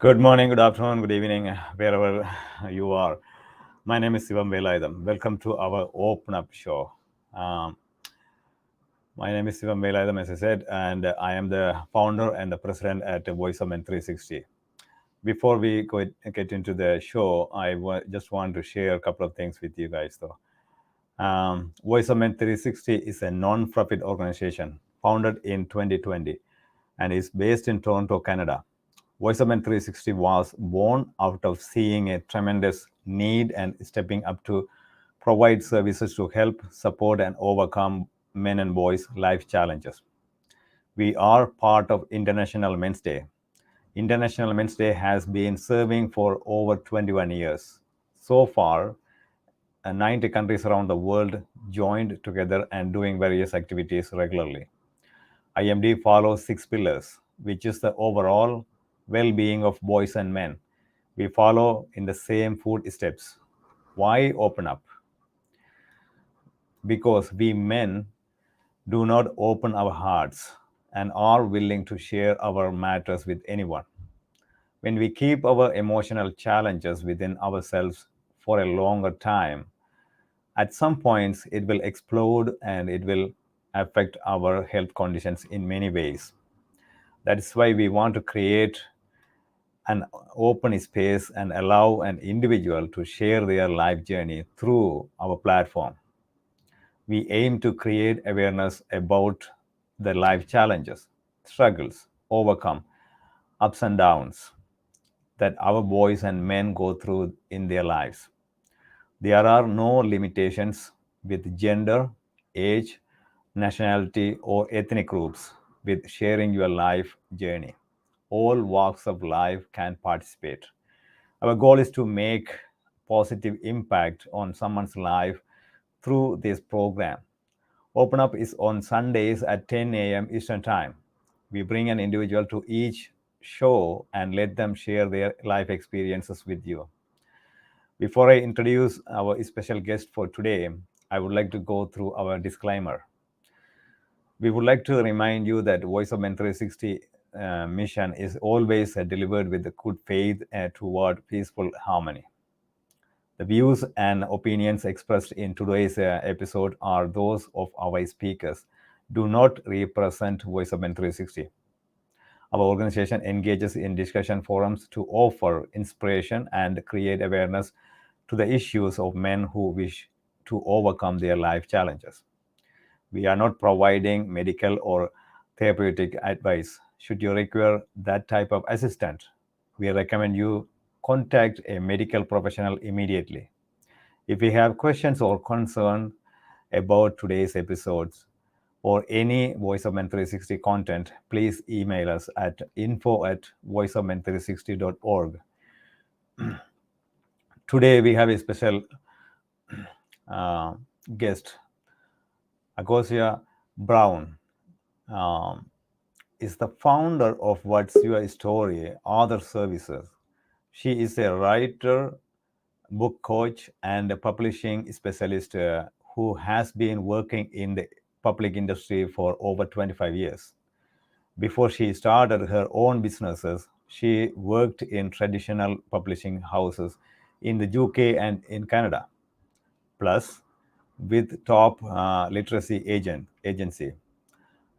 Good morning, good afternoon, good evening, wherever you are. My name is Sivam Velaidam. Welcome to our Open Up show. Um, my name is Sivam Velaidam, as I said, and I am the founder and the president at Voice of Men 360. Before we get into the show, just want to share a couple of things with you guys, though. Voice of Men 360 is a non-profit organization founded in 2020 and is based in Toronto, Canada. Voice of Men 360 was born out of seeing a tremendous need and stepping up to provide services to help, support, and overcome men and boys' life challenges. We are part of International Men's Day. International Men's Day has been serving for over 21 years. So far, 90 countries around the world joined together and doing various activities regularly. IMD follows 6 pillars, which is the overall well-being of boys and men. We follow in the same footsteps. Why open up? Because we men do not open our hearts and are willing to share our matters with anyone. When we keep our emotional challenges within ourselves for a longer time, at some points it will explode and it will affect our health conditions in many ways. That is why we want to create an open space and allow an individual to share their life journey through our platform. We aim to create awareness about the life challenges, struggles, overcome, ups and downs that our boys and men go through in their lives. There are no limitations with gender, age, nationality, or ethnic groups with sharing your life journey. All walks of life can participate. Our goal is to make positive impact on someone's life through this program. Open Up is on Sundays at 10 a.m. Eastern Time. We bring an individual to each show and let them share their life experiences with you. Before I introduce our special guest for today, I would like to go through our disclaimer. We would like to remind you that Voice of Men 360 mission is always delivered with the good faith toward peaceful harmony. The views and opinions expressed in today's episode are those of our speakers, do not represent Voice of Men 360. Our organization engages in discussion forums to offer inspiration and create awareness to the issues of men who wish to overcome their life challenges. We are not providing medical or therapeutic advice. Should you require that type of assistance, we recommend you contact a medical professional immediately. If you have questions or concerns about today's episodes or any Voice of Men 360 content, please email us at info@voiceofmen360.org. Today we have a special guest, Akoshua Brown. Is the founder of What's Your Story Author Services. She is a writer, book coach, and a publishing specialist who has been working in the public industry for over 25 years. Before she started her own businesses, she worked in traditional publishing houses in the UK and in Canada, plus with top literacy agency.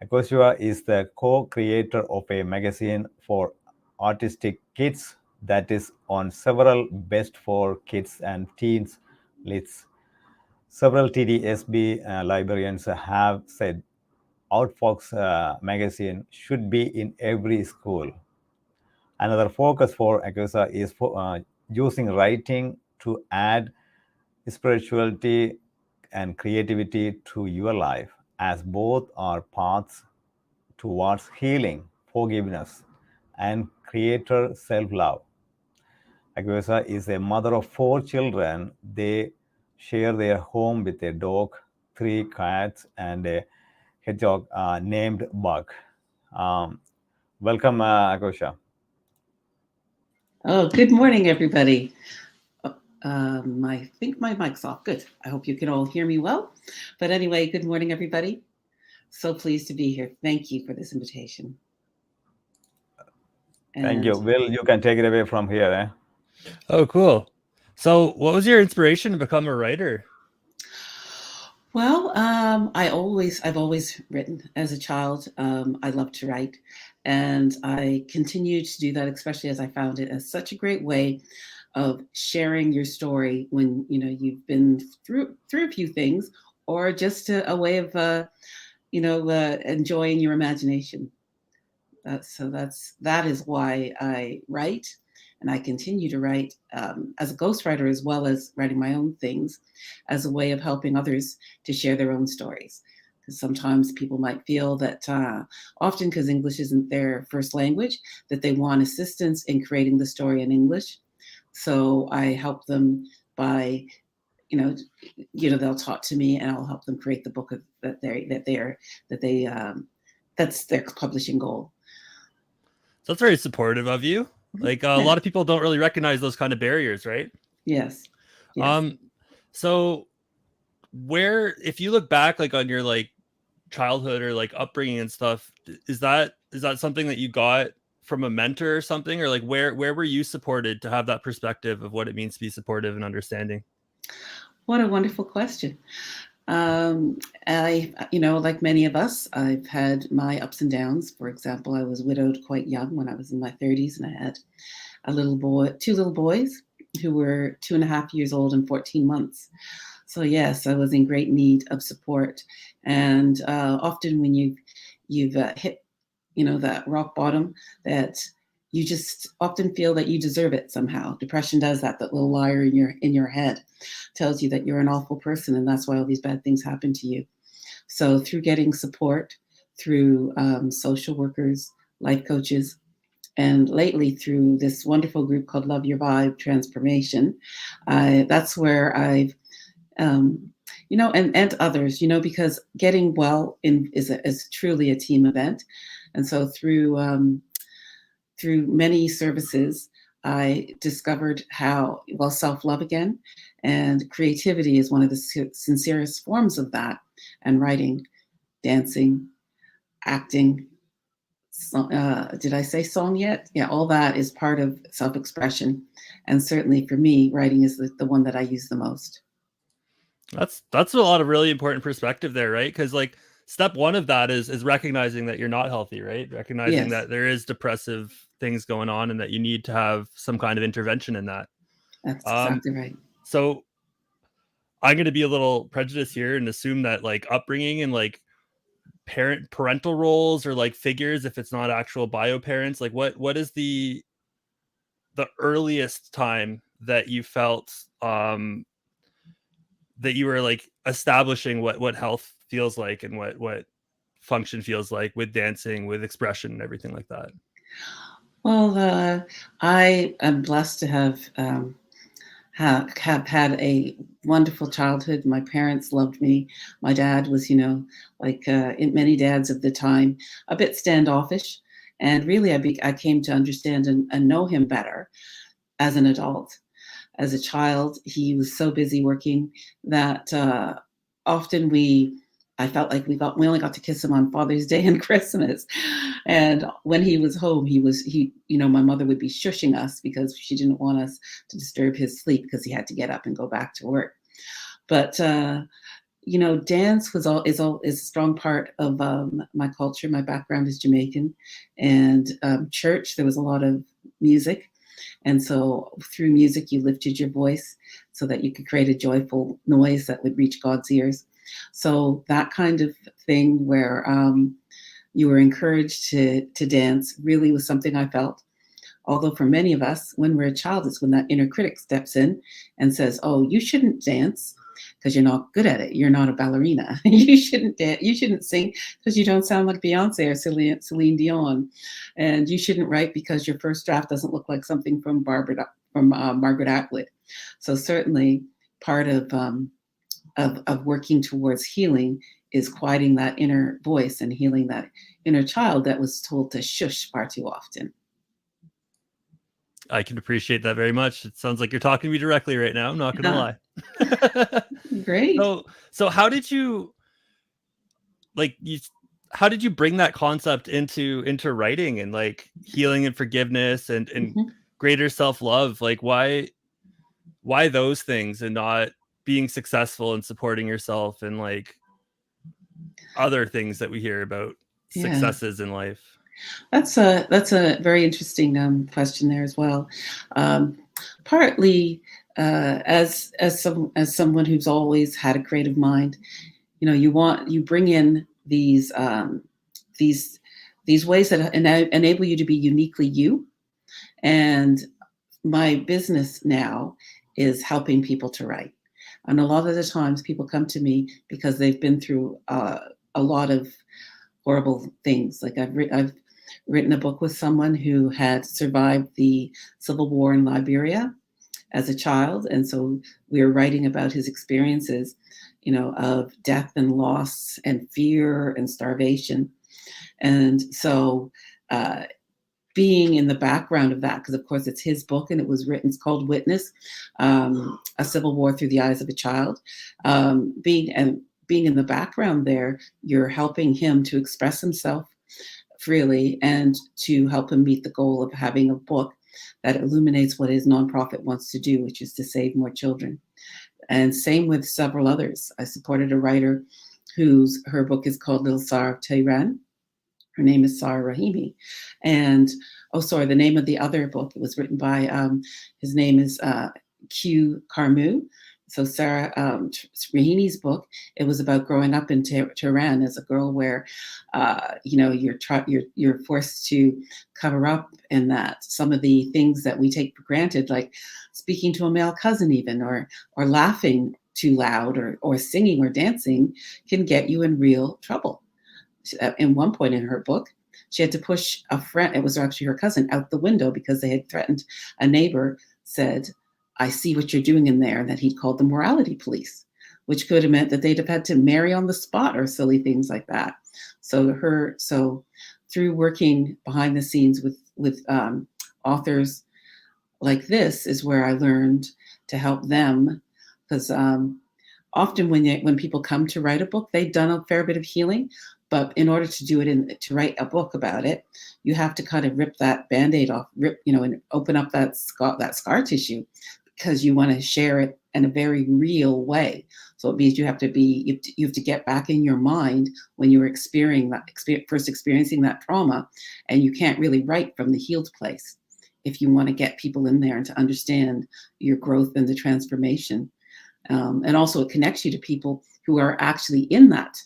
Akoshua is the co-creator of a magazine for autistic kids that is on several best for kids and teens lists. Several TDSB librarians have said Outfox magazine should be in every school. Another focus for Akoshua is using writing to add spirituality and creativity to your life, as both are paths towards healing, forgiveness, and creator self-love. Akoshua is a mother of 4 children. They share their home with a dog, 3 cats, and a hedgehog named Buck. Welcome, Akoshua. Oh, good morning, everybody. I think my mic's off. Good. I hope you can all hear me well. But anyway, good morning, everybody. So pleased to be here. Thank you for this invitation. Thank And you. Will, you can take it away from here. Oh, cool. So what was your inspiration to become a writer? well, I've always written as a child. I love to write, and I continue to do that, especially as I found it as such a great way of sharing your story when you've been through a few things, or just a way of enjoying your imagination. That is why I write, and I continue to write as a ghostwriter, as well as writing my own things, as a way of helping others to share their own stories. Because sometimes people might feel that, often because English isn't their first language, that they want assistance in creating the story in English. So I help them by, you know, they'll talk to me, and I'll help them create the book that's their publishing goal. So that's very supportive of you. Like a lot of people don't really recognize those kind of barriers, right? Yes. Yes. So where, if you look back like on your like childhood or like upbringing and stuff, is that something that you got from a mentor or something, or like where were you supported to have that perspective of what it means to be supportive and understanding? What a wonderful question. Like many of us, I've had my ups and downs. For example, I was widowed quite young when I was in my 30s, and I had two little boys who were 2.5 years old and 14 months. So yes, I was in great need of support. And often when you've hit, that rock bottom, that you just often feel that you deserve it somehow. Depression does that. That little liar in your head tells you that you're an awful person, and that's why all these bad things happen to you. So through getting support, through social workers, life coaches, and lately through this wonderful group called Love Your Vibe Transformation, that's where I've and others, because getting well is truly a team event. And so through many services, I discovered how, self-love again, and creativity is one of the sincerest forms of that, and writing, dancing, acting. Did I say song yet? Yeah, all that is part of self-expression. And certainly for me, writing is the one that I use the most. That's a lot of really important perspective there, right? Because like step one of that is recognizing that you're not healthy, right? Recognizing that there is depressive things going on and that you need to have some kind of intervention in that. That's exactly right. So I'm going to be a little prejudiced here and assume that like upbringing and like parental roles or like figures, if it's not actual bio parents, like what is the earliest time that you felt that you were like establishing what health feels like and what function feels like with dancing, with expression and everything like that? Well, I am blessed to have had a wonderful childhood. My parents loved me. My dad was, like many dads of the time, a bit standoffish. And really, I came to understand and know him better as an adult. As a child, he was so busy working that often I felt like we only got to kiss him on Father's Day and Christmas. And when he was home, my mother would be shushing us because she didn't want us to disturb his sleep because he had to get up and go back to work. But dance is a strong part of my culture. My background is Jamaican, and church, there was a lot of music. And so through music, you lifted your voice so that you could create a joyful noise that would reach God's ears. So that kind of thing where you were encouraged to dance really was something I felt. Although for many of us, when we're a child, it's when that inner critic steps in and says, oh, you shouldn't dance because you're not good at it. You're not a ballerina. You shouldn't dance. You shouldn't sing because you don't sound like Beyonce or Celine Dion. And you shouldn't write because your first draft doesn't look like something from Margaret Atwood. So certainly part of working towards healing is quieting that inner voice and healing that inner child that was told to shush far too often. I can appreciate that very much. It sounds like you're talking to me directly right now. I'm not going to lie. Great. So how did you, like, how did you bring that concept into writing and like healing and forgiveness and greater self-love? Like why those things and not being successful and supporting yourself and like other things that we hear about successes in life? That's a very interesting question there as well. Partly as someone who's always had a creative mind, you bring in these ways that enable you to be uniquely you. And my business now is helping people to write. And a lot of the times people come to me because they've been through a lot of horrible things. Like I've written a book with someone who had survived the civil war in Liberia as a child. And so we were writing about his experiences, of death and loss and fear and starvation. And so being in the background of that, because of course it's his book and it was written, it's called Witness, A Civil War Through the Eyes of a Child. Being in the background there, you're helping him to express himself freely and to help him meet the goal of having a book that illuminates what his nonprofit wants to do, which is to save more children. And same with several others. I supported a writer her book is called Little Tsar of Tehran. Her name is Sarah Rahimi. And, the name of the other book, it was written by, his name is Q Karmu. So Sarah Rahimi's book, it was about growing up in Tehran as a girl where, you're forced to cover up in that some of the things that we take for granted, like speaking to a male cousin even, or laughing too loud or singing or dancing can get you in real trouble. In one point in her book, she had to push a friend, it was actually her cousin, out the window because they had threatened. A neighbor said, "I see what you're doing in there," and that he'd called the morality police, which could have meant that they'd have had to marry on the spot or silly things like that. So through working behind the scenes with authors like this is where I learned to help them, because often when people come to write a book, they've done a fair bit of healing, but in order to do it to write a book about it, you have to kind of rip that Band-Aid off, and open up that scar tissue, because you want to share it in a very real way. So it means you have to get back in your mind when you were first experiencing that trauma, and you can't really write from the healed place if you want to get people in there and to understand your growth and the transformation. And also it connects you to people who are actually in that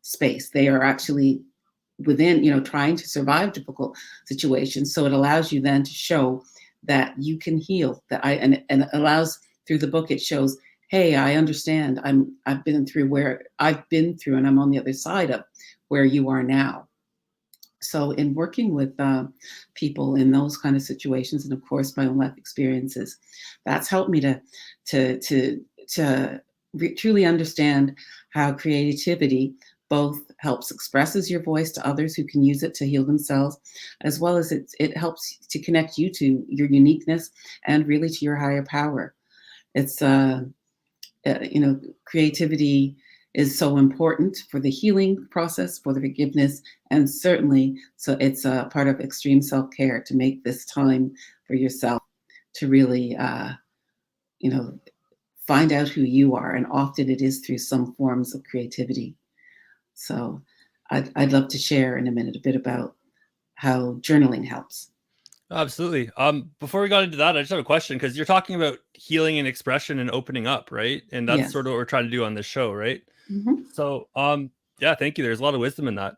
space. They are actually within, trying to survive difficult situations. So it allows you then to show that you can heal. And it allows, through the book, it shows, hey, I understand. I've been through, and I'm on the other side of where you are now. So in working with people in those kind of situations, and of course my own life experiences, that's helped me to truly understand how creativity both helps expresses your voice to others who can use it to heal themselves, as well as it helps to connect you to your uniqueness and really to your higher power. It's creativity is so important for the healing process, for the forgiveness, and certainly so it's a part of extreme self-care to make this time for yourself to really find out who you are. And often it is through some forms of creativity. So I'd love to share in a minute a bit about how journaling helps. Absolutely. Before we got into that, I just have a question, because you're talking about healing and expression and opening up, right? And that's sort of what we're trying to do on this show, right? Mm-hmm. So, yeah, thank you. There's a lot of wisdom in that.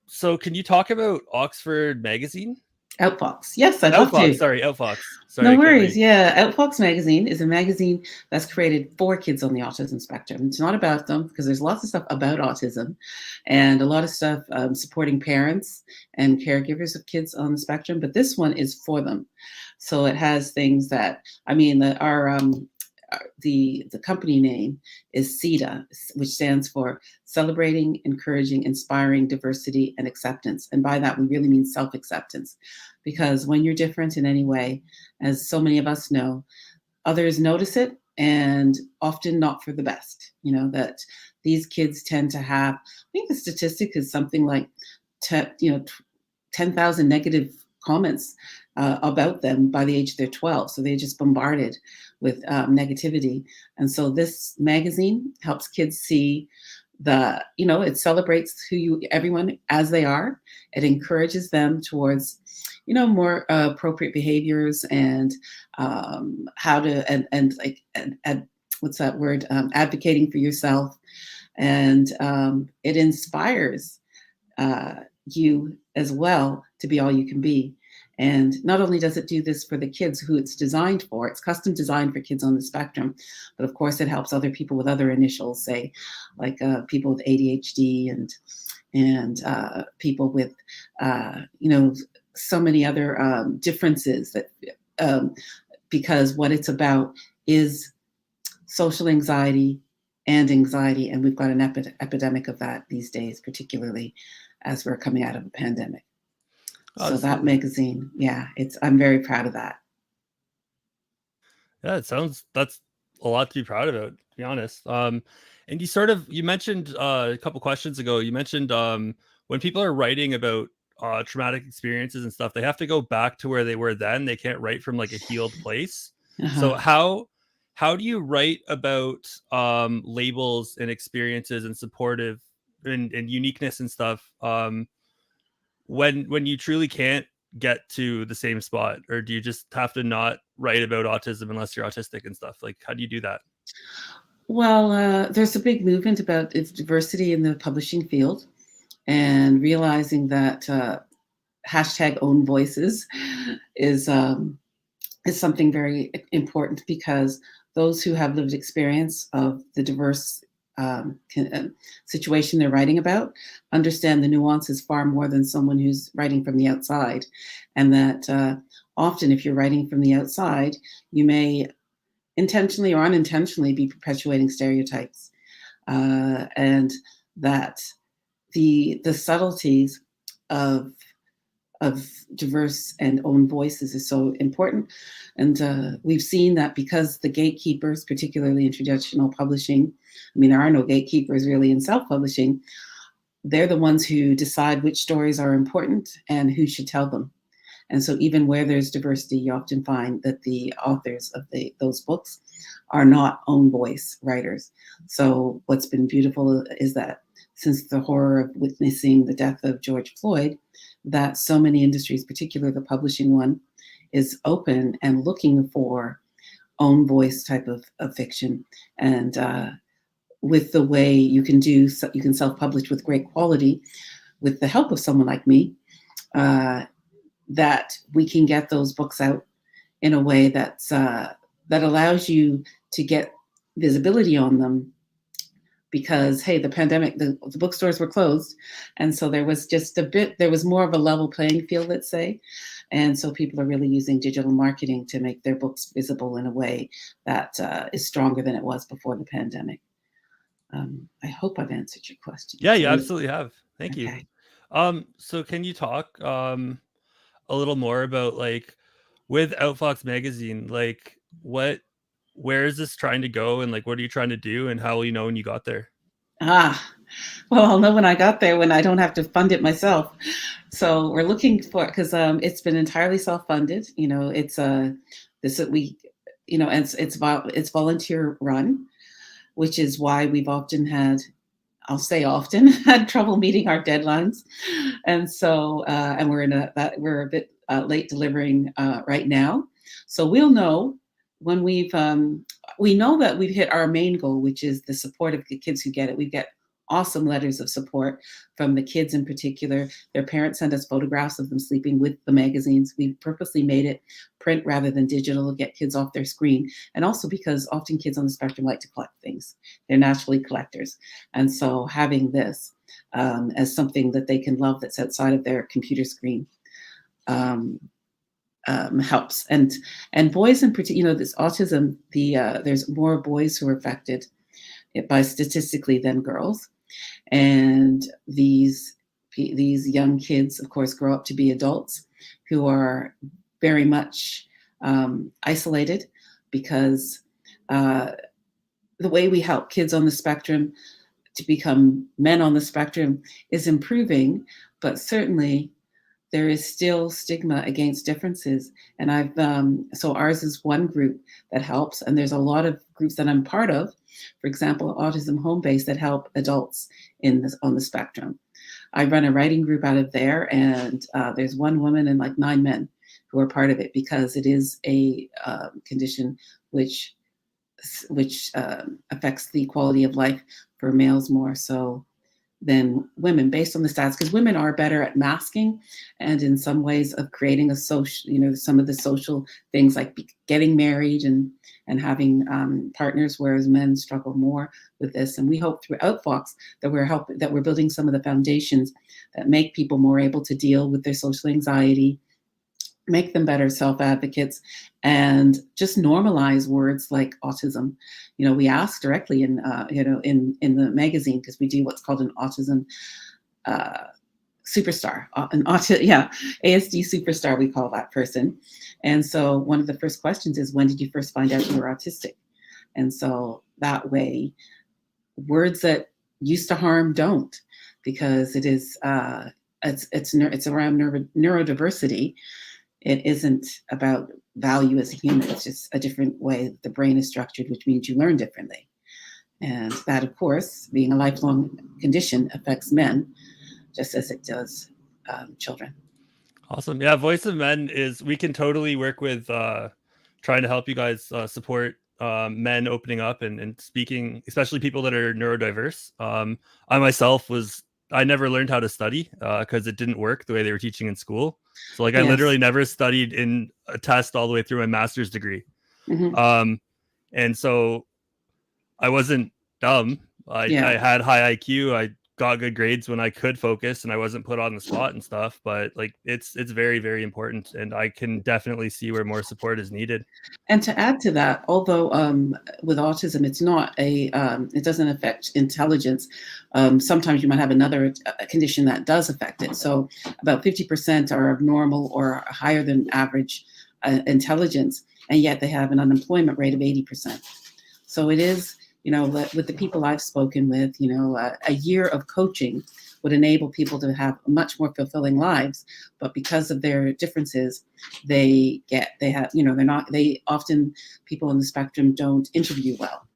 So can you talk about Oxford Magazine? Outfox. Yes, I'd love to. Sorry, Outfox. Sorry, no worries. Yeah, Outfox Magazine is a magazine that's created for kids on the autism spectrum. It's not about them, because there's lots of stuff about autism and a lot of stuff supporting parents and caregivers of kids on the spectrum. But this one is for them. So it has things that, the company name is CEDA, which stands for Celebrating, Encouraging, Inspiring Diversity and Acceptance. And by that, we really mean self-acceptance, because when you're different in any way, as so many of us know, others notice it, and often not for the best. That these kids tend to have, I think the statistic is something like 10,000 negative comments about them by the age they're 12. So they're just bombarded with negativity. And so this magazine helps kids see it celebrates everyone as they are. It encourages them towards, more appropriate behaviors and how to, and what's that word? Advocating for yourself. And it inspires you as well to be all you can be. And not only does it do this for the kids who it's designed for, it's custom designed for kids on the spectrum, but of course it helps other people with other initials, say like people with ADHD and people with, so many other differences that because what it's about is social anxiety and anxiety. And we've got an epidemic of that these days, particularly as we're coming out of a pandemic. So that magazine, I'm very proud of that. Yeah, that's a lot to be proud about, to be honest. And you mentioned a couple questions ago, you mentioned when people are writing about traumatic experiences and stuff, they have to go back to where they were then. They can't write from like a healed place. So how do you write about labels and experiences and supportive and uniqueness and stuff when you truly can't get to the same spot? Or do you just have to not write about autism unless you're autistic and stuff? Like, how do you do that? Well, there's a big movement about diversity in the publishing field, and realizing that hashtag own voices is something very important, because those who have lived experience of the diverse situation they're writing about understand the nuances far more than someone who's writing from the outside. And that often if you're writing from the outside, you may intentionally or unintentionally be perpetuating stereotypes, and that the subtleties of diverse and own voices is so important. And we've seen that because the gatekeepers, particularly in traditional publishing, I mean, there are no gatekeepers really in self-publishing, they're the ones who decide which stories are important and who should tell them. And so even where there's diversity, you often find that the authors of those books are not own voice writers. So what's been beautiful is that since the horror of witnessing the death of George Floyd, that so many industries, particularly the publishing one, is open and looking for own voice type of fiction. And with the way you can self-publish with great quality, with the help of someone like me, that we can get those books out in a way that allows you to get visibility on them. Because, hey, the pandemic, the bookstores were closed. And so there was more of a level playing field, let's say. And so people are really using digital marketing to make their books visible in a way that is stronger than it was before the pandemic. I hope I've answered your question. Yeah, you absolutely have. Thank you. So can you talk a little more about, like, with Outfox magazine, like where is this trying to go, and like what are you trying to do, and how will you know when you got there? Well, I'll know when I got there, when I don't have to fund it myself. So we're looking for, because it's been entirely self-funded. It's it's volunteer run, which is why we've often had, I'll say often, had trouble meeting our deadlines. And so, and we're a bit late delivering right now. So we'll know when we know that we've hit our main goal, which is the support of the kids who get it. We get awesome letters of support from the kids in particular. Their parents send us photographs of them sleeping with the magazines. We purposely made it print rather than digital to get kids off their screen. And also because often kids on the spectrum like to collect things. They're naturally collectors. And so having this as something that they can love that's outside of their computer screen helps. And boys in particular, this autism, there's more boys who are affected by statistically than girls. And these young kids, of course, grow up to be adults who are very much isolated, because the way we help kids on the spectrum, to become men on the spectrum is improving, but certainly there is still stigma against differences. And so ours is one group that helps, and there's a lot of groups that I'm part of, for example, Autism Home Base, that help adults on the spectrum. I run a writing group out of there, and there's one woman and like 9 men who are part of it, because it is a condition which affects the quality of life for males more so than women, based on the stats, because women are better at masking and in some ways of creating a social, some of the social things like getting married and having partners, whereas men struggle more with this. And we hope through Outfox that we're building some of the foundations that make people more able to deal with their social anxiety, make them better self-advocates, and just normalize words like autism. We ask directly in the magazine, because we do what's called an autism superstar, ASD superstar, we call that person. And so one of the first questions is, when did you first find out you were autistic? And so that way, words that used to harm don't, because it is it's around neurodiversity. It isn't about value as a human. It's just a different way the brain is structured, which means you learn differently. And that, of course, being a lifelong condition, affects men just as it does children. Awesome. Yeah, Voice of Men we can totally work with trying to help you guys support men opening up and speaking, especially people that are neurodiverse. I myself I never learned how to study because it didn't work the way they were teaching in school. So I literally never studied in a test all the way through my master's degree. Mm-hmm. And so I wasn't dumb. I had high IQ. I got good grades when I could focus and I wasn't put on the spot and stuff, but it's very, very important. And I can definitely see where more support is needed. And to add to that, although with autism, it's not it doesn't affect intelligence. Sometimes you might have another condition that does affect it. So about 50% are of normal or higher than average intelligence, and yet they have an unemployment rate of 80%. So it is, with the people I've spoken with, a year of coaching would enable people to have much more fulfilling lives. But because of their differences, often people on the spectrum don't interview well.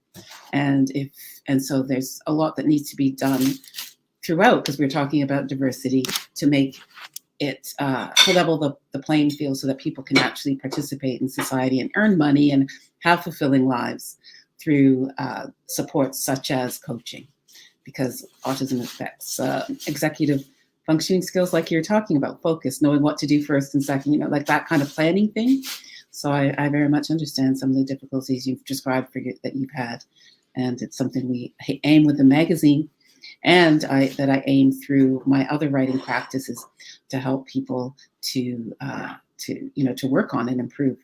And so there's a lot that needs to be done throughout, because we're talking about diversity, to make it to level the playing field so that people can actually participate in society and earn money and have fulfilling lives through supports such as coaching, because autism affects executive functioning skills, like you're talking about, focus, knowing what to do first and second, like that kind of planning thing. So I very much understand some of the difficulties you've described that you've had, and it's something we aim with the magazine, and that I aim through my other writing practices to help people to work on and improve.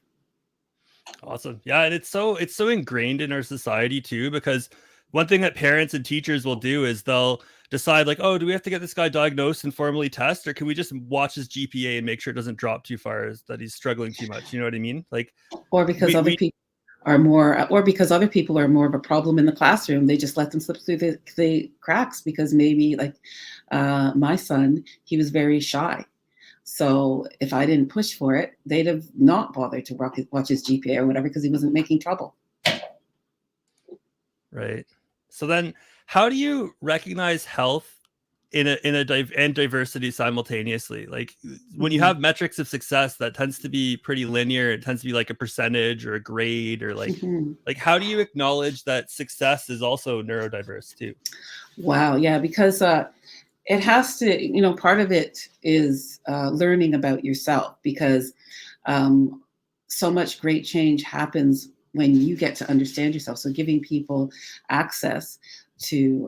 Awesome. Yeah, and it's so ingrained in our society too, because one thing that parents and teachers will do is they'll decide like, oh, do we have to get this guy diagnosed and formally test, or can we just watch his GPA and make sure it doesn't drop too far, that he's struggling too much? You know what I mean? Or because other people are more of a problem in the classroom, they just let them slip through the cracks, because maybe my son, he was very shy. So if I didn't push for it, they'd have not bothered to watch his GPA or whatever, because he wasn't making trouble. Right. So then, how do you recognize health and diversity simultaneously? Like when you have metrics of success, that tends to be pretty linear. It tends to be like a percentage or a grade, or like how do you acknowledge that success is also neurodiverse too? Wow. Yeah, because it has to, part of it is learning about yourself, because so much great change happens when you get to understand yourself. So giving people access to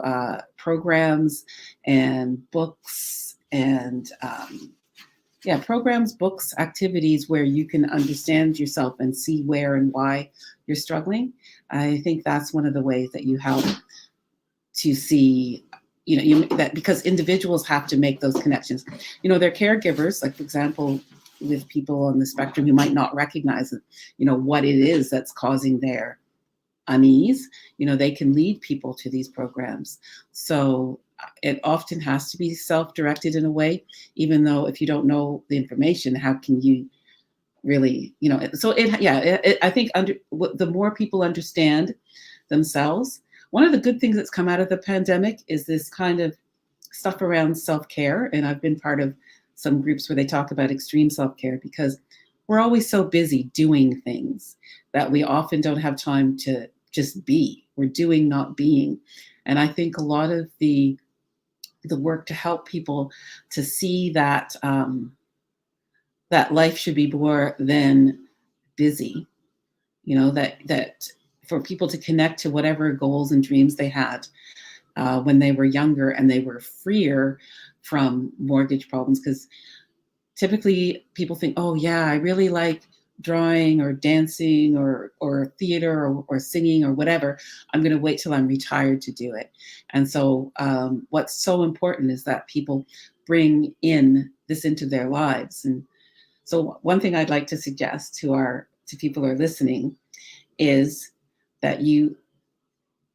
programs and books and programs, books, activities where you can understand yourself and see where and why you're struggling. I think that's one of the ways that you help to see, that because individuals have to make those connections. They're caregivers, like for example, with people on the spectrum who might not recognize, what it is that's causing their unease, they can lead people to these programs. So it often has to be self-directed in a way, even though if you don't know the information, how can you really, so I think the more people understand themselves, one of the good things that's come out of the pandemic is this kind of stuff around self-care. And I've been part of some groups where they talk about extreme self-care, because we're always so busy doing things that we often don't have time to just be. We're doing, not being. And I think a lot of the work to help people to see that that life should be more than busy, that for people to connect to whatever goals and dreams they had when they were younger and they were freer from mortgage problems. Because typically people think, oh yeah, I really like drawing or dancing or theater or singing or whatever. I'm going to wait till I'm retired to do it. And so what's so important is that people bring this into their lives. And so one thing I'd like to suggest to people who are listening is that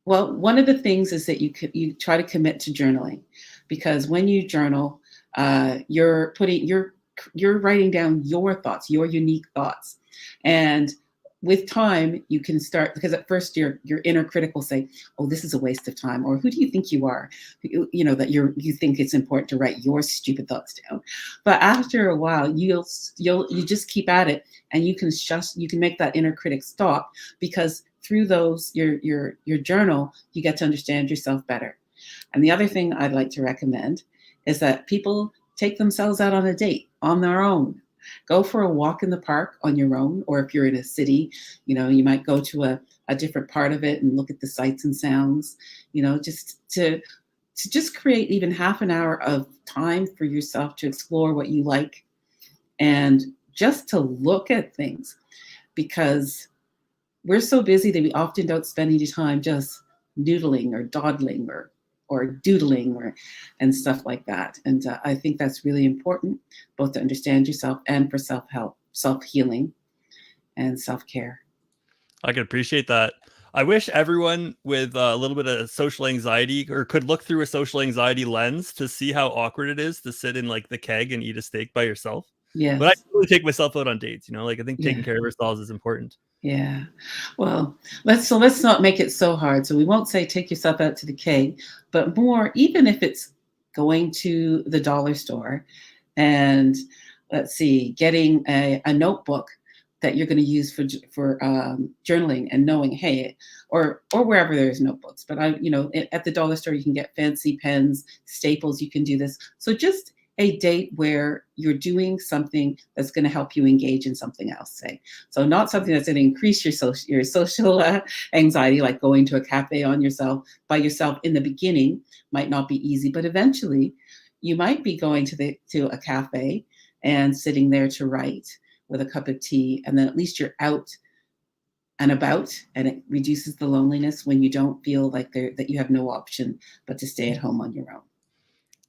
one of the things is that you try to commit to journaling, because when you journal, you're writing down your thoughts, your unique thoughts. And with time, you can start, because at first your inner critic will say, oh, this is a waste of time. Or who do you think you are? That you think it's important to write your stupid thoughts down. But after a while, you just keep at it, and you can make that inner critic stop, because through those, your journal, you get to understand yourself better. And the other thing I'd like to recommend is that people take themselves out on a date on their own. Go for a walk in the park on your own, or if you're in a city, you might go to a different part of it and look at the sights and sounds, just to just create even half an hour of time for yourself to explore what you like and just to look at things, because we're so busy that we often don't spend any time just noodling or dawdling or doodling and stuff like that. And I think that's really important, both to understand yourself and for self-help, self-healing, and self-care. I can appreciate that. I wish everyone with a little bit of social anxiety or could look through a social anxiety lens to see how awkward it is to sit in like the keg and eat a steak by yourself. Yes. But I really take myself out on dates, I think taking care of ourselves is important. Yeah. Well, let's not make it so hard. So we won't say take yourself out to the keg, but more, even if it's going to the dollar store and getting a notebook that you're going to use for journaling, and knowing, hey, or wherever there's notebooks, but at the dollar store, you can get fancy pens, Staples, you can do this. So just a date where you're doing something that's going to help you engage in something else, say. So not something that's going to increase your social anxiety, like going to a cafe by yourself in the beginning might not be easy, but eventually you might be going to a cafe and sitting there to write with a cup of tea, and then at least you're out and about, and it reduces the loneliness when you don't feel like that you have no option but to stay at home on your own.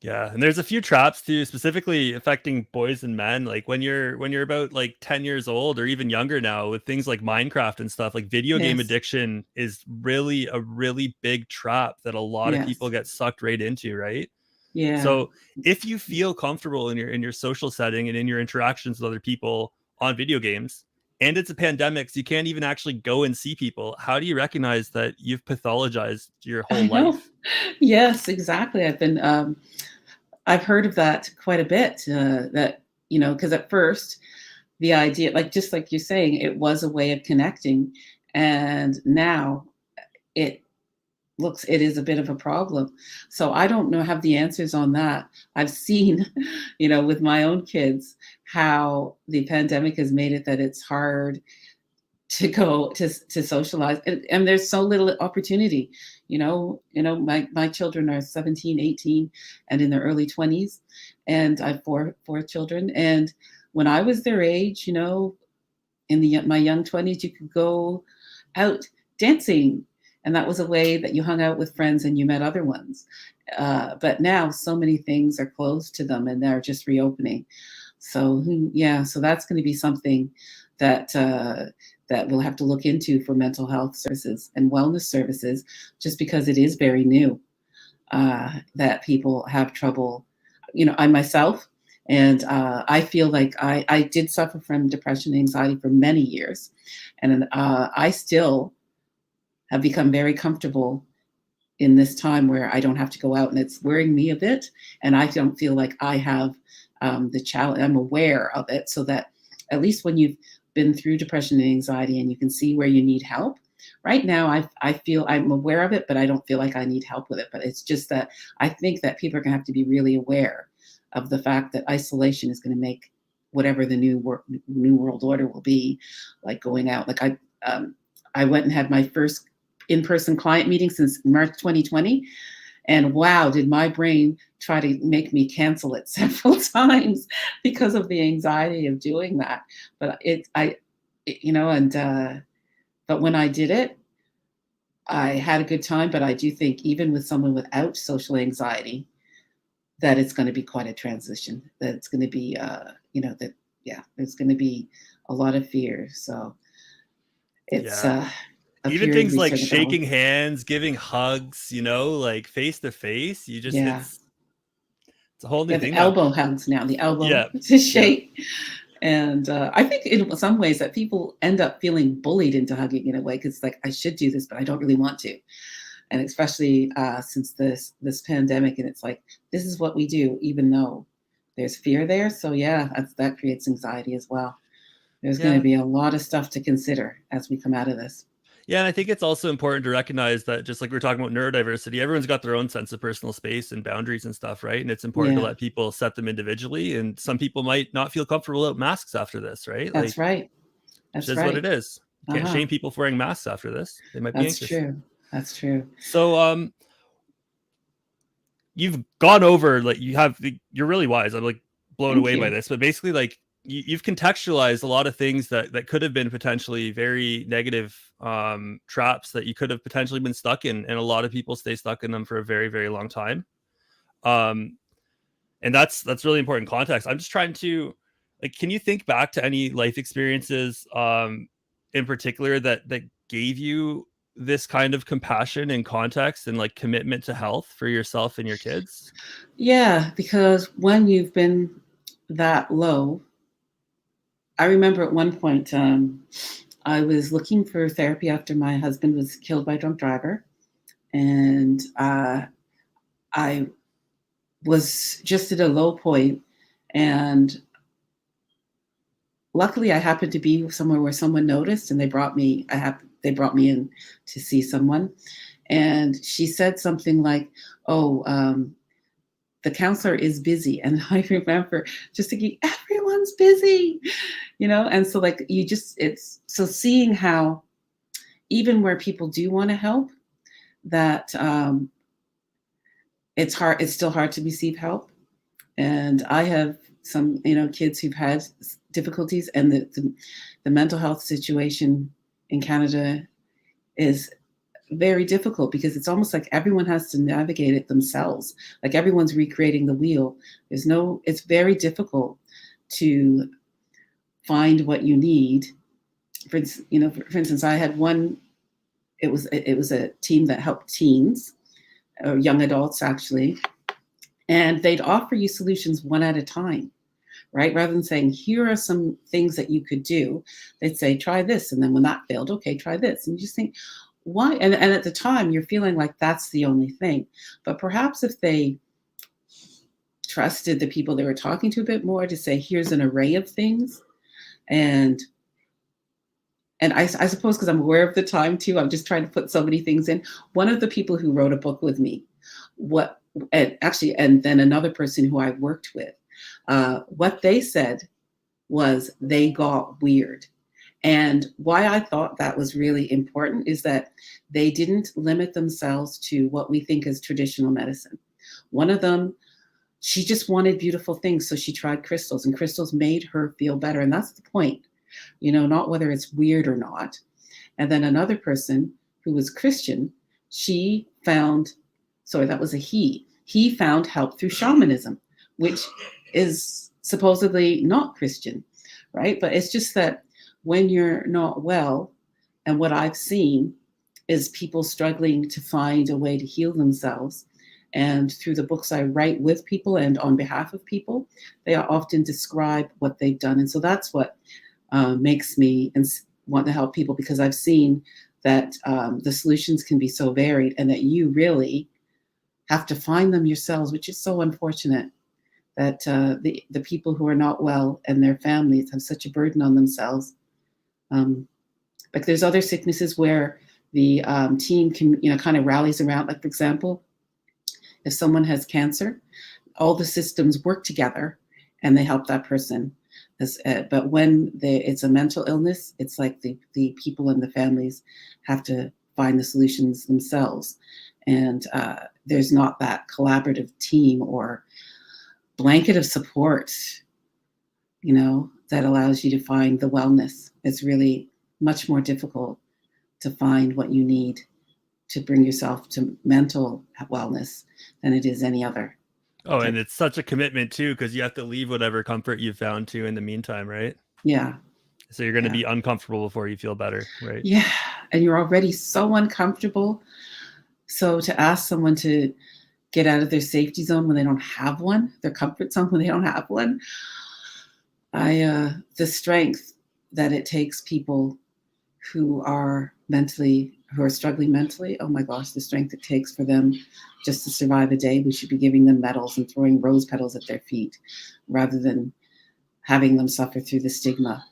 Yeah, and there's a few traps too, specifically affecting boys and men. Like when you're about like 10 years old or even younger now, with things like Minecraft and stuff, like video game addiction is really a really big trap that a lot of people get sucked right into, right? Yeah. So if you feel comfortable in your social setting and in your interactions with other people on video games, and it's a pandemic, so you can't even actually go and see people, how do you recognize that you've pathologized your whole life? Yes, exactly. I've heard of that quite a bit, because at first the idea, just like you're saying, it was a way of connecting, and now it is a bit of a problem. So I don't have the answers on that. I've seen, with my own kids, how the pandemic has made it that it's hard to go to socialize, and there's so little opportunity. My children are 17, 18, and in their early 20s, and I have four children. And when I was their age, in my young 20s, you could go out dancing, and that was a way that you hung out with friends and you met other ones. But now so many things are closed to them, and they're just reopening. So so that's going to be something that that we'll have to look into for mental health services and wellness services, just because it is very new, that people have trouble. I myself, and I feel like I did suffer from depression and anxiety for many years. And I still have become very comfortable in this time where I don't have to go out, and it's worrying me a bit. And I don't feel like I have the challenge. I'm aware of it, so that at least when you've been through depression and anxiety and you can see where you need help. Right now, I feel I'm aware of it, but I don't feel like I need help with it. But it's just that I think that people are going to have to be really aware of the fact that isolation is going to make whatever the new world order will be, like going out. Like I went and had my first in-person client meeting since March 2020. And wow, did my brain try to make me cancel it several times because of the anxiety of doing that. But but when I did it, I had a good time. But I do think even with someone without social anxiety, that it's going to be quite a transition, that it's going to be, there's going to be a lot of fear. So it's even things like shaking hands, giving hugs, like face to face, it's a whole new thing. Elbow hugs now, the elbow to shake. Yeah. And I think in some ways that people end up feeling bullied into hugging in a way, because like, I should do this, but I don't really want to. And especially since this pandemic, and it's like, this is what we do, even though there's fear there. So that creates anxiety as well. There's going to be a lot of stuff to consider as we come out of this. Yeah, and I think it's also important to recognize that, just like we're talking about neurodiversity, everyone's got their own sense of personal space and boundaries and stuff, right? And it's important to let people set them individually. And some people might not feel comfortable without masks after this, right? That's right. That's right. What it is. You can't shame people for wearing masks after this. They might be anxious. That's true. So you've gone over, like, you're really wise. I'm like blown away by this, but basically, like, you've contextualized a lot of things that could have been potentially very negative traps that you could have potentially been stuck in, and a lot of people stay stuck in them for a very, very long time. And that's really important context. I'm just trying to, like, can you think back to any life experiences in particular that gave you this kind of compassion and context and like commitment to health for yourself and your kids? Yeah, because when you've been that low, I remember at one point, I was looking for therapy after my husband was killed by a drunk driver. And I was just at a low point. And luckily I happened to be somewhere where someone noticed, and they brought me in to see someone. And she said something like, the counselor is busy. And I remember just thinking, everyone's busy, and so like so seeing how even where people do want to help, that it's still hard to receive help. And I have some, kids who've had difficulties, and the mental health situation in Canada is very difficult, because it's almost like everyone has to navigate it themselves. Like everyone's recreating the wheel. It's very difficult to find what you need. For instance, I had one, it was a team that helped teens, or young adults actually, and they'd offer you solutions one at a time, right? Rather than saying, here are some things that you could do, they'd say, try this. And then when that failed, okay, try this. And you just think, why? And at the time you're feeling like that's the only thing. But perhaps if they trusted the people they were talking to a bit more to say, here's an array of things. And I suppose because I'm aware of the time too, I'm just trying to put so many things in. One of the people who wrote a book with me, and then another person who I worked with, what they said was they got weird. And why I thought that was really important is that they didn't limit themselves to what we think is traditional medicine. One of them, she just wanted beautiful things, so she tried crystals, and crystals made her feel better. And that's the point, not whether it's weird or not. And then another person who was Christian, that was a he. He found help through shamanism, which is supposedly not Christian, right? But it's just that when you're not well, and what I've seen is people struggling to find a way to heal themselves. And through the books I write with people and on behalf of people, they often describe what they've done. And so that's what makes me want to help people, because I've seen that the solutions can be so varied, and that you really have to find them yourselves, which is so unfortunate that the people who are not well and their families have such a burden on themselves. Like there's other sicknesses where the team can, kind of rallies around. Like, for example, if someone has cancer, all the systems work together and they help that person. But when it's a mental illness, it's like the people and the families have to find the solutions themselves. And there's not that collaborative team or blanket of support, that allows you to find the wellness. It's really much more difficult to find what you need to bring yourself to mental wellness than it is any other. Oh, and it's such a commitment too, because you have to leave whatever comfort you've found to in the meantime, right? Yeah. So you're going to be uncomfortable before you feel better, right? Yeah. And you're already so uncomfortable. So to ask someone to get out of their safety zone when they don't have one, their comfort zone when they don't have one, the strength that it takes people who are struggling mentally, oh my gosh, the strength it takes for them just to survive a day. We should be giving them medals and throwing rose petals at their feet, rather than having them suffer through the stigma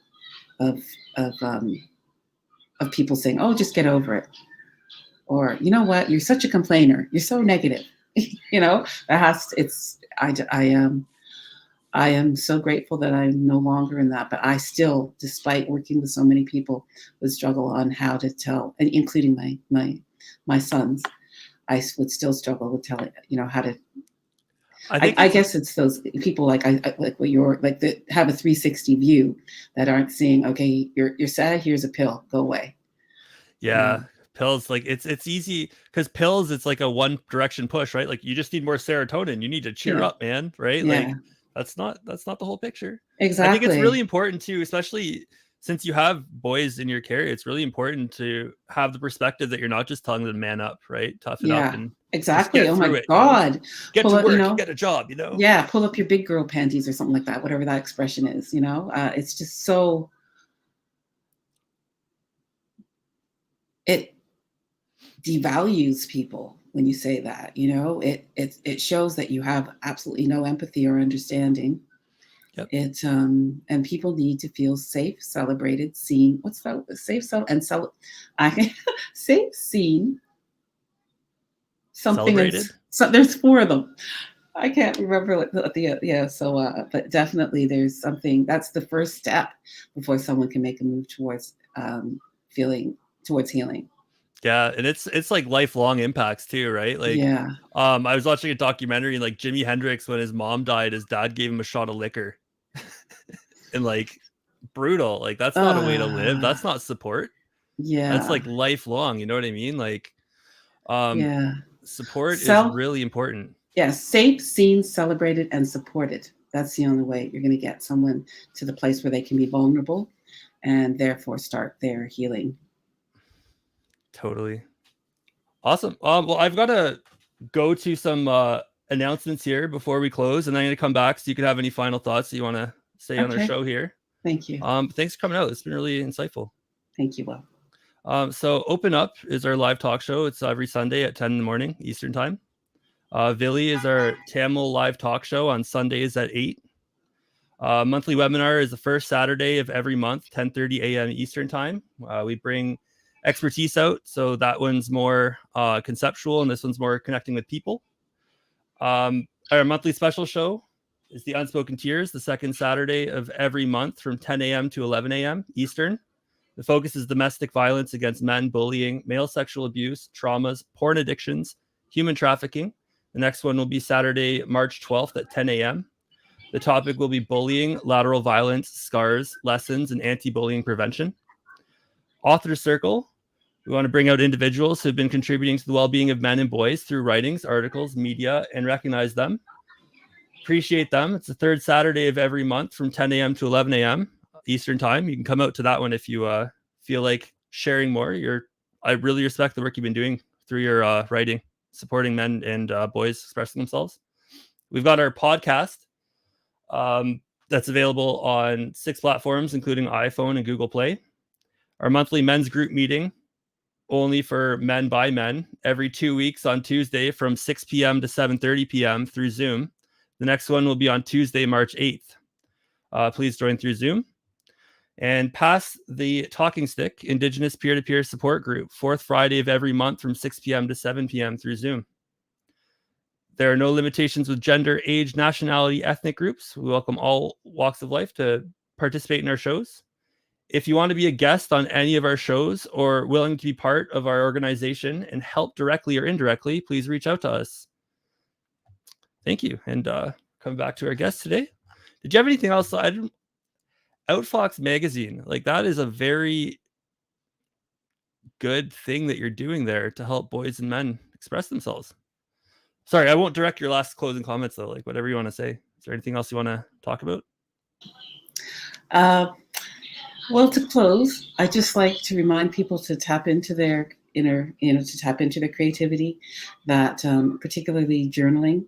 of people saying, oh, just get over it. Or, you know what, you're such a complainer, you're so negative. I am so grateful that I'm no longer in that, but I still, despite working with so many people, would struggle on how to tell, including my sons. I would still struggle with telling, how to. I guess it's those people like what you're like that have a 360 view that aren't seeing. Okay, you're sad. Here's a pill. Go away. Yeah. Pills, like it's easy because pills, it's like a one direction push, right? Like you just need more serotonin. You need to cheer up, man, right? Yeah. Like that's not the whole picture. Exactly. I think it's really important too, especially since you have boys in your care. It's really important to have the perspective that you're not just telling them to man up, right? Toughen up and exactly. Get oh my it, God. Get to work, get a job, Yeah, pull up your big girl panties or something like that, whatever that expression is, It's just so it devalues people when you say that, it shows that you have absolutely no empathy or understanding. Yep. And people need to feel safe, celebrated, seen. What's that? Safe, safe, seen. Something. Celebrated. So there's 4 of them. I can't remember what but definitely there's something. That's the first step before someone can make a move towards healing. Yeah, and it's like lifelong impacts too, right? Like, I was watching a documentary, and like Jimi Hendrix, when his mom died, his dad gave him a shot of liquor, and like brutal. Like that's not a way to live. That's not support. Yeah, that's like lifelong. You know what I mean? Like, support is really important. Yeah, safe, seen, celebrated, and supported. That's the only way you're going to get someone to the place where they can be vulnerable, and therefore start their healing. Totally. Awesome. Well, I've got to go to some announcements here before we close, and then I'm going to come back so you can have any final thoughts that you want to say on our show here. Thank you. Thanks for coming out. It's been really insightful. Thank you, Will. So Open Up is our live talk show. It's every Sunday at 10 in the morning Eastern time. Vili is our Tamil live talk show on Sundays at 8. Monthly webinar is the first Saturday of every month, 10:30 a.m. Eastern time. We bring expertise out, so that one's more conceptual and this one's more connecting with people. Our monthly special show is the Unspoken Tears, the second Saturday of every month from 10 a.m. to 11 a.m. Eastern. The focus is domestic violence against men, bullying, male sexual abuse, traumas, porn addictions, human trafficking. The next one will be Saturday, March 12th at 10 a.m. The topic will be bullying, lateral violence, scars, lessons, and anti-bullying prevention. Author Circle. We want to bring out individuals who have been contributing to the well-being of men and boys through writings, articles, media, and recognize them. Appreciate them. It's the third Saturday of every month from 10 a.m. to 11 a.m. Eastern time. You can come out to that one if you feel like sharing more. I really respect the work you've been doing through your writing, supporting men and boys expressing themselves. We've got our podcast that's available on 6 platforms, including iPhone and Google Play. Our monthly men's group meeting, only for men by men, every 2 weeks on Tuesday from 6 p.m. to 7:30 p.m. through Zoom. The next one will be on Tuesday, March 8th. Please join through Zoom. And Pass the Talking Stick, Indigenous peer-to-peer support group, 4th Friday of every month from 6 p.m. to 7 p.m. through Zoom. There are no limitations with gender, age, nationality, ethnic groups. We welcome all walks of life to participate in our shows. If you want to be a guest on any of our shows or willing to be part of our organization and help directly or indirectly, please reach out to us. Thank you. And coming back to our guest today. Did you have anything else? Outfox Magazine, like that is a very good thing that you're doing there to help boys and men express themselves. Sorry, I won't direct your last closing comments though, like whatever you want to say. Is there anything else you want to talk about? Well, to close, I just like to remind people to tap into their inner, to tap into their creativity, that particularly journaling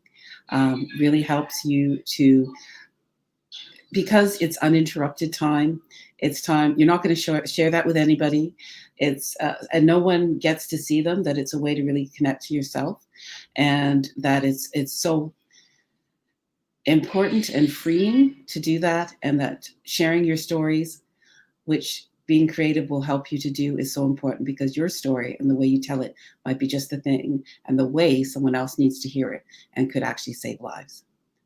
really helps you to, because it's uninterrupted time. It's time, you're not going to share that with anybody. It's and no one gets to see them, that it's a way to really connect to yourself, and that it's so important and freeing to do that, and that sharing your stories, which being creative will help you to do, is so important, because your story and the way you tell it might be just the thing and the way someone else needs to hear it and could actually save lives.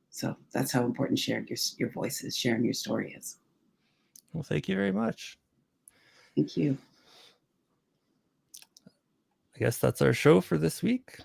So that's how important sharing your voice is, sharing your story is. Well, thank you very much. Thank you. I guess that's our show for this week.